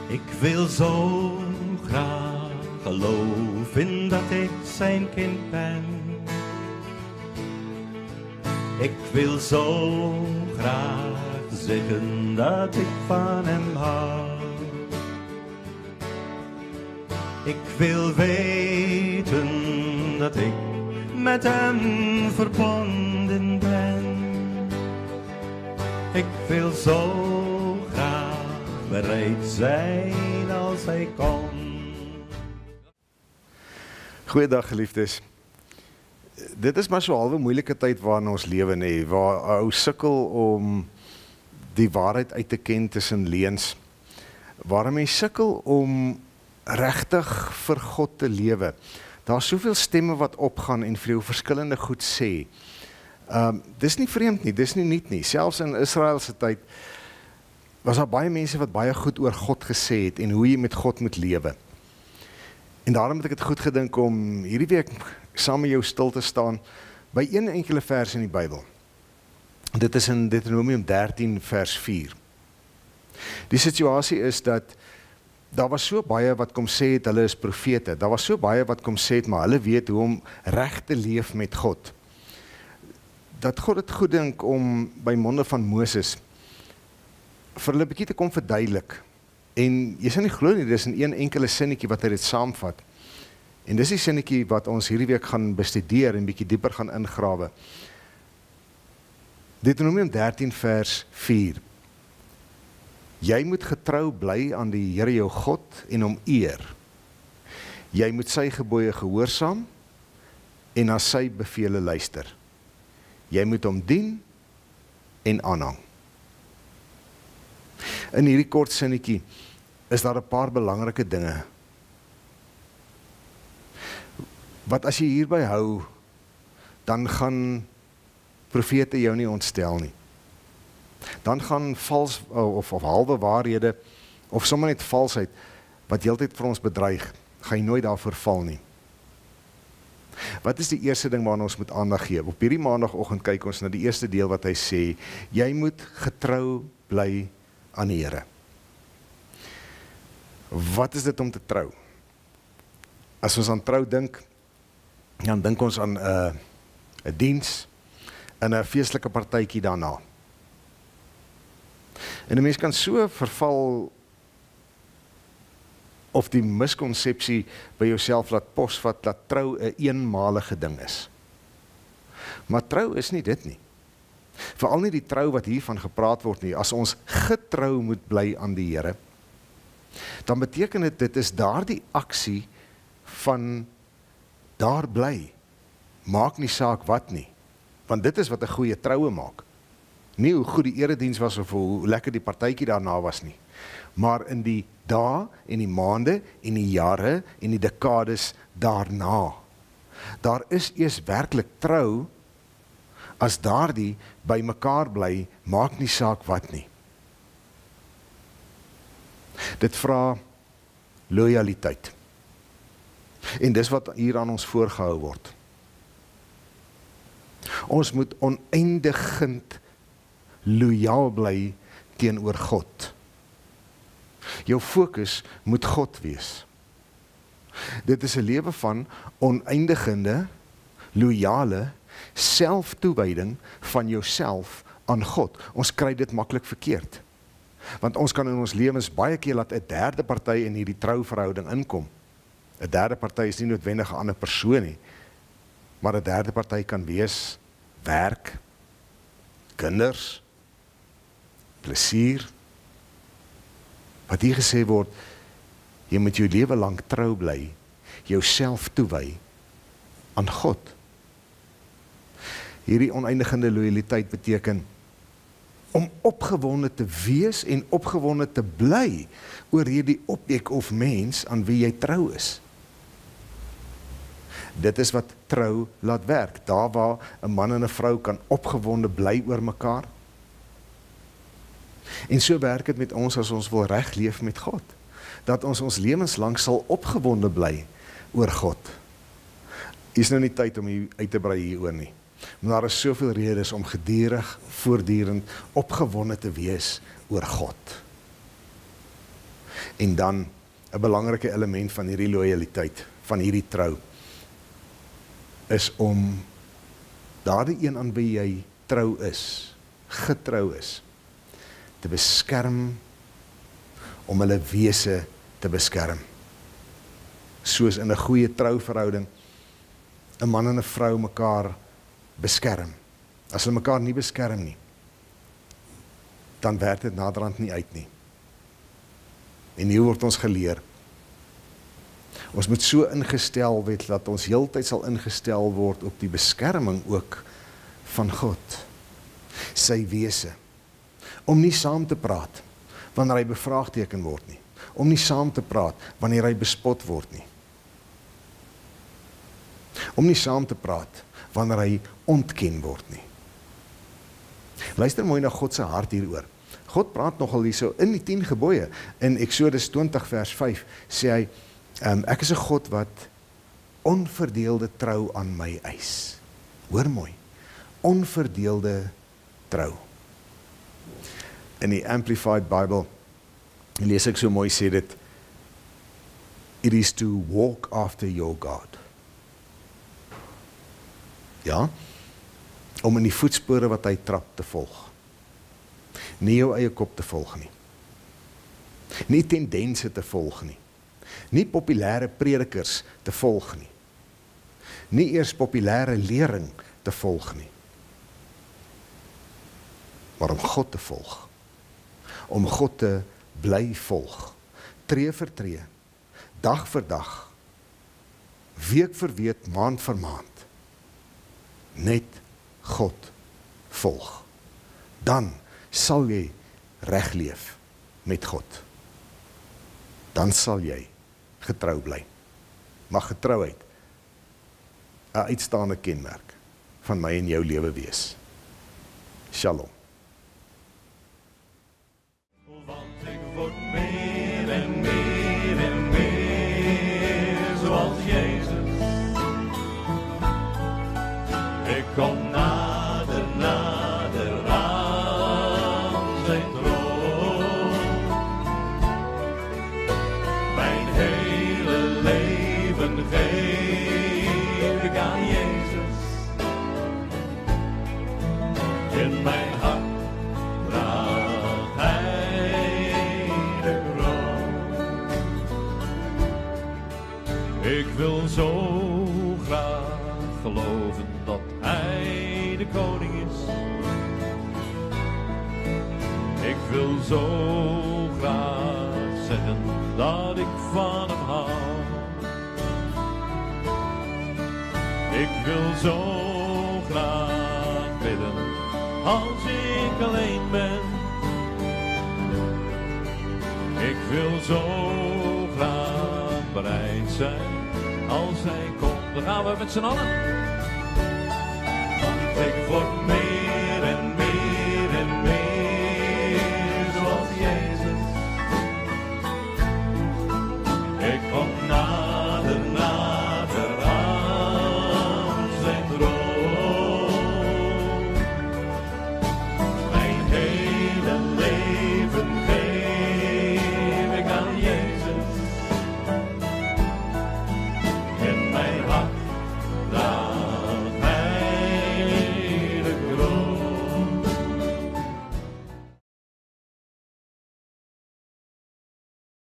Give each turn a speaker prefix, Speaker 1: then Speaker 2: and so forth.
Speaker 1: Ik wil zo graag geloven dat ik zijn kind ben. Ik wil zo graag zeggen dat ik van hem hou. Ik wil weten dat ik met hem verbonden ben. Ik wil zo graag bereid zijn als hij komt.
Speaker 2: Goeiedag geliefdes. Dit is maar so halwe moeilike tyd waarin ons lewe nê, waar ou sukkel om die waarheid uit te ken tussen leuns. Waar mens sukkel om regtig vir God te lewe. Daar's soveel stemme wat opgaan en vir jou verskillende goed sê. Dis nie vreemd nie, dis nie nuut nie. Selfs in Israel se tyd was daar baie mense wat baie goed oor God gesê het en hoe jy met God moet lewe. En daarom het ek het goed gedink om hierdie week saam met jou stil te staan by een enkele vers in die Bybel. Dit is in Deuteronomium 13 vers 4. Die situasie is dat daar was so baie wat kom sê het, hulle is profete. Daar was so baie wat kom sê het, maar hulle weet hoe om reg te leef met God. Dat God het goed dink om by monde van Moses vir hulle 'n bietjie te kom verduidelik. En jy sal nie glo nie, dis in een enkele sinnetjie wat hy dit saamvat. En dis die sinnetjie wat ons hierdie week gaan bestudeer en bietjie dieper gaan ingrawe. Deuteronomium 13 vers 4. Jy moet getrou bly aan die Here jou God en hom eer. Jy moet sy gebooie gehoorsaam en na sy bevele luister. Jy moet hom dien en aanhang. In hierdie kort sinnetjie is daar 'n paar belangrike dinge. Wat as jy hierby hou, dan gaan profete jou nie ontstel nie. Dan gaan vals of halwe waarhede of sommer net valsheid wat heeltyd vir ons bedreig, gaan jy nooit daarvoor val nie. Wat is die eerste ding waarna ons moet aandag gee? Op hierdie maandagoggend kyk ons na die eerste deel wat hy sê, jy moet getrou bly aan die Here. Wat is dit om te trou? As ons aan trou dink, dan dink ons aan 'n diens en 'n feestelike partytjie daarna. En 'n mens kan so verval of die miskonsepsie by jouself laat posvat dat trou 'n eenmalige ding is. Maar trou is nie dit nie. Veral nie die trou wat hiervan gepraat word nie. As ons getrou moet bly aan die Here, dan beteken dit is daardie aksie van daar bly. Maak nie saak wat nie. Want dit is wat 'n goeie troue maak. Nie hoe goed die erediens was of hoe lekker die partytjie daarna was nie. Maar in die dae en die maande en die jare en die dekades daarna. Daar is eers werklik trou as daardie by mekaar bly, maak nie saak wat nie. Dit vra loyaliteit. En dis wat hier aan ons voorgehou word. Ons moet oneindigend loyaal bly teenoor God. Jou fokus moet God wees. Dit is 'n lewe van oneindigende, loyale selftoewyding van jouself aan God. Ons kry dit maklik verkeerd. Want ons kan in ons lewens baie keer laat 'n derde party in hierdie trouverhouding inkom. 'n Derde party is nie noodwendig 'n ander persoon nie, maar 'n derde party kan wees werk, kinders, plesier. Wat hier gesê word, jy moet jou lewe lank trou bly, jouself toewy aan God. Hierdie oneindigende loyaliteit beteken om opgewonde te wees en opgewonde te bly oor hierdie objek of mens aan wie jy trou is. Dit is wat trou laat werk. Daar waar 'n man en 'n vrou kan opgewonde bly oor mekaar. En so werk dit met ons as ons wil reg leef met God. Dat ons ons lewenslang sal opgewonde bly oor God. Is nou nie tyd om hier uit te brei hieroor nie. Maar daar is soveel redes om gedurig, voortdurend opgewonde te wees oor God. En dan 'n belangrike element van hierdie loyaliteit, van hierdie trou, is om daardie een aan wie jy trou is, getrou is, te beskerm, om hulle wese te beskerm. Soos in 'n goeie trouverhouding, 'n man en 'n vrou mekaar beskerm. As hulle mekaar nie beskerm nie, dan werk dit naderhand nie uit nie. En hier word ons geleer. Ons moet so ingestel word, dat ons heeltyd sal ingestel word op die beskerming ook van God, sy wese. Om nie saam te praat, wanneer hy bevraagteken word nie. Om nie saam te praat, wanneer hy bespot word nie. Om nie saam te praat, wanneer hy ontken word nie. Luister mooi na God se hart hieroor. God praat nogal hierso in die 10 gebooie. In Exodus 20 vers 5 sê hy, ek is 'n God wat onverdeelde trou aan my eis. Hoor mooi, onverdeelde trou. In die Amplified Bible lees ek so mooi sê dit, it is to walk after your God. Ja, om in die voetspore wat hy trap te volg. Nie jou eie kop te volg nie. Nie tendense te volg nie. Nie populêre predikers te volg nie. Nie eers populêre lering te volg nie. Maar om God te volg. Om God te bly volg. Tree vir tree. Dag vir dag. Week vir week, maand vir maand. Net God volg. Dan sal jy reg leef met God. Dan sal jy getrou bly. Mag getrouheid 'n uitstaande kenmerk van my en jou lewe wees. Shalom.
Speaker 1: Want ik word meer en meer en meer zoals Jezus. Ik kom nader, nader aan zijn troon. Mijn hele leven geef ik aan Jezus. In mijn hart draagt Hij de kroon. Ik wil zo graag geloven dat Hij de koning is. Ik wil zo graag zeggen dat ik van Hem hou. Ik wil zo graag bidden als ik alleen ben. Ik wil zo graag bereid zijn als Hij komt. Dan gaan we met z'n allen. Want ik word